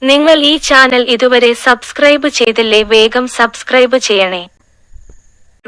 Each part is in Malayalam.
നിങ്ങൾ ഈ ചാനൽ ഇതുവരെ സബ്സ്ക്രൈബ് ചെയ്തില്ലേ, വേഗം സബ്സ്ക്രൈബ് ചെയ്യണേ.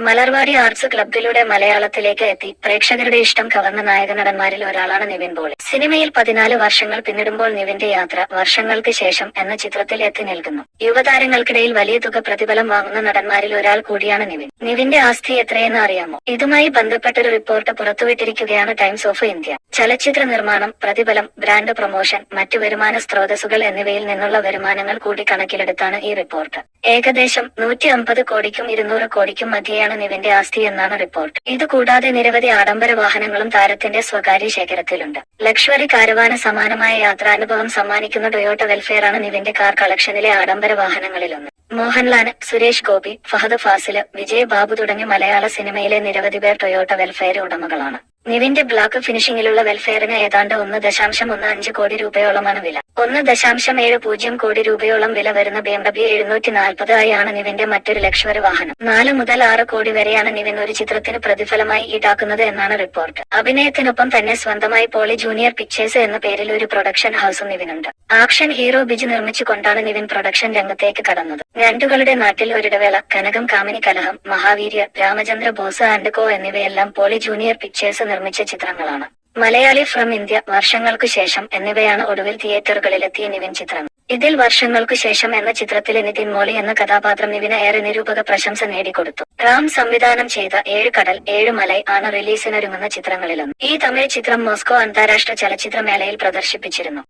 മലർവാടി ആർട്സ് ക്ലബ്ബിലൂടെ മലയാളത്തിലേക്ക് എത്തി പ്രേക്ഷകരുടെ ഇഷ്ടം കവർന്ന നായകനടന്മാരിൽ ഒരാളാണ് നിവിൻ പോളി. സിനിമയിൽ 14 വർഷങ്ങൾ പിന്നിടുമ്പോൾ നിവിന്റെ യാത്ര വർഷങ്ങൾക്ക് ശേഷം എന്ന ചിത്രത്തിൽ എത്തി നിൽക്കുന്നു. യുവതാരങ്ങൾക്കിടയിൽ വലിയ തുക പ്രതിഫലം വാങ്ങുന്ന നടന്മാരിൽ ഒരാൾ കൂടിയാണ് നിവിൻ. നിവിന്റെ ആസ്തി എത്രയെന്ന് അറിയാമോ? ഇതുമായി ബന്ധപ്പെട്ടൊരു റിപ്പോർട്ട് പുറത്തുവിട്ടിരിക്കുകയാണ് ടൈംസ് ഓഫ് ഇന്ത്യ. ചലച്ചിത്ര നിർമ്മാണം, പ്രതിഫലം, ബ്രാൻഡ് പ്രൊമോഷൻ, മറ്റു വരുമാന സ്രോതസ്സുകൾ എന്നിവയിൽ നിന്നുള്ള വരുമാനങ്ങൾ കൂടി കണക്കിലെടുത്താണ് ഈ റിപ്പോർട്ട്. ഏകദേശം 150 കോടിക്കും 200 കോടിക്കും മധ്യയാണ് നിവിന്റെ ആസ്തി എന്നാണ് റിപ്പോർട്ട്. ഇതുകൂടാതെ നിരവധി ആഡംബര വാഹനങ്ങളും താരത്തിന്റെ സ്വകാര്യ ശേഖരത്തിലുണ്ട്. ലക്ഷറി കാരവാന് സമാനമായ യാത്രാനുഭവം സമ്മാനിക്കുന്ന ടൊയോട്ട വെൽഫെയറാണ് നിവിന്റെ കാർ കളക്ഷനിലെ ആഡംബര വാഹനങ്ങളിലൊന്ന്. മോഹൻലാൽ, സുരേഷ് ഗോപി, ഫഹദ് ഫാസില്, വിജയ് ബാബു തുടങ്ങി മലയാള സിനിമയിലെ നിരവധി പേർ ടൊയോട്ട വെൽഫെയർ ഉടമകളാണ്. നിവിന്റെ ബ്ലാക്ക് ഫിനിഷിംഗിലുള്ള വെൽഫെയറിന് ഏതാണ്ട് 1.15 കോടി രൂപയോളമാണ് വില. 1.70 കോടി രൂപയോളം വില വരുന്ന BMW 740i ആണ് നിവിന്റെ മറ്റൊരു ലക്ഷറി വാഹനം. 4 മുതൽ 6 കോടി വരെയാണ് നിവിൻ ഒരു ചിത്രത്തിന് പ്രതിഫലമായി ഈടാക്കുന്നത് എന്നാണ് റിപ്പോർട്ട്. അഭിനയത്തിനൊപ്പം തന്നെ സ്വന്തമായി പോളി ജൂനിയർ പിക്ചേഴ്സ് എന്ന പേരിൽ ഒരു പ്രൊഡക്ഷൻ ഹൗസും നിവിനുണ്ട്. ആക്ഷൻ ഹീറോ ബിജു നിർമ്മിച്ചുകൊണ്ടാണ് നിവിൻ പ്രൊഡക്ഷൻ രംഗത്തേക്ക് കടന്നത്. രണ്ടുകളുടെ നാട്ടിൽ ഒരിടവേള, Kanakam Kamini Kalaham, Mahaveerya, Ramachandra boss and co എന്നിവയെല്ലാം പോളി ജൂനിയർ പിക്ചേഴ്സ് നിർമ്മിച്ച ചിത്രങ്ങളാണ്. മലയാളി ഫ്രം ഇന്ത്യ, വർഷങ്ങൾക്കു ശേഷം എന്നിവയാണ് ഒടുവിൽ തിയേറ്ററുകളിലെത്തിയ നിവിൻ ചിത്രങ്ങൾ. ഇതിൽ വർഷങ്ങൾക്കു ശേഷം എന്ന ചിത്രത്തിലെ നിതിൻ മോളി എന്ന കഥാപാത്രം നിവിന് ഏറെ നിരൂപക പ്രശംസ നേടിക്കൊടുത്തു. റാം സംവിധാനം ചെയ്ത 7 കടൽ 7 മലൈ ആണ് റിലീസിനൊരുങ്ങുന്ന ചിത്രങ്ങളിലൊന്ന്. ഈ തമിഴ് ചിത്രം മോസ്കോ അന്താരാഷ്ട്ര ചലച്ചിത്രമേളയിൽ പ്രദർശിപ്പിച്ചിരുന്നു.